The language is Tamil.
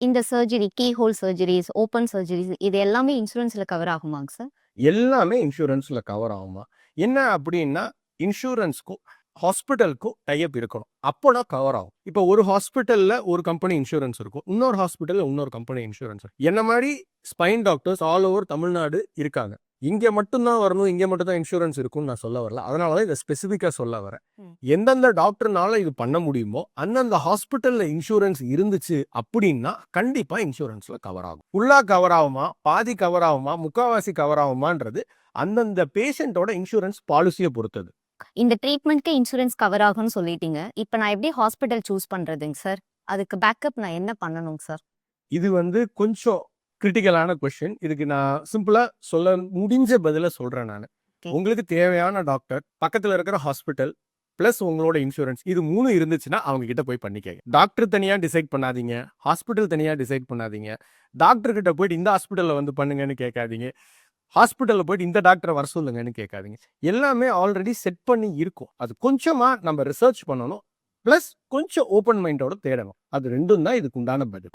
இந்த surgery, key hole surgeries, open surgeries இது எல்லாமே இன்சூரன்ஸ்ல கவர் ஆகுமாங்க சார்? எல்லாமே இன்சூரன்ஸ்ல கவர் ஆகுமா? என்ன அப்படின்னா, இன்சூரன்ஸ்க்கும் ஹாஸ்பிட்டலுக்கும் டைப் இருக்கணும். அப்போதான் கவர் ஆகும். இப்போ ஒரு ஹாஸ்பிட்டல்ல ஒரு கம்பெனி இன்சூரன்ஸ் இருக்கும். இன்னொரு ஹாஸ்பிட்டல்ல இன்னொரு கம்பெனி இன்சூரன்ஸ் இருக்கும். என்ன மாதிரி spine doctors all over Tamil Nadu இருக்காங்க. இங்க மட்டும் தான் வரணும், இங்க மட்டும் தான் இன்சூரன்ஸ் இருக்கும்னு நான் சொல்ல வரல. அதனால தான் இதை ஸ்பெசிஃபிக்கா சொல்ல வரேன். எந்தெந்த டாக்டர்னால இது பண்ண முடியுமோ அந்தந்த ஹாஸ்பிட்டல்ல இன்சூரன்ஸ் இருந்துச்சு அப்படின்னா கண்டிப்பா இன்சூரன்ஸ்ல கவர் ஆகும். ஃபுல்லா கவர் ஆகுமா, பாதி கவர் ஆகுமா, முக்காவாசி கவர் ஆகுமான்றது அந்தந்த பேஷண்டோட இன்சூரன்ஸ் பாலிசியை பொறுத்தது. இந்த ட்ரீட்மெண்ட்க்கு இன்சூரன்ஸ் கவர் ஆகும்னு சொல்லிட்டீங்க. இப்ப நான் எப்படி ஹாஸ்பிட்டல் சூஸ் பண்றதுங்க சார்? அதுக்கு பேக்கப் நான் என்ன பண்ணணுங்க சார்? இது கொஞ்சம் கிரிட்டிக்கலான கொஸ்டின். இதுக்கு நான் சிம்பிளா சொல்ல முடிஞ்ச பதில சொல்றேன் நான். Okay. உங்களுக்கு தேவையான டாக்டர், பக்கத்துல இருக்கிற ஹாஸ்பிட்டல் பிளஸ் உங்களோட இன்சூரன்ஸ் இது 3 இருந்துச்சுன்னா அவங்க கிட்ட போய் பண்ணிக்கங்க. டாக்டர் தனியா டிசைட் பண்ணாதீங்க, ஹாஸ்பிட்டல் தனியா டிசைட் பண்ணாதீங்க. டாக்டர் கிட்ட போயிட்டு இந்த ஹாஸ்பிட்டல்ல வந்து பண்ணுங்கன்னு கேட்காதீங்க. ஹாஸ்பிட்டல்ல போயிட்டு இந்த டாக்டரை வர சொல்லுங்கன்னு கேட்காதீங்க. எல்லாமே ஆல்ரெடி செட் பண்ணி இருக்கும். அது கொஞ்சமா நம்ம ரிசர்ச் பண்ணணும். பிளஸ் கொஞ்சம் ஓப்பன் மைண்டோட தேடணும். அது ரெண்டும் தான் இதுக்கு உண்டான பதில்.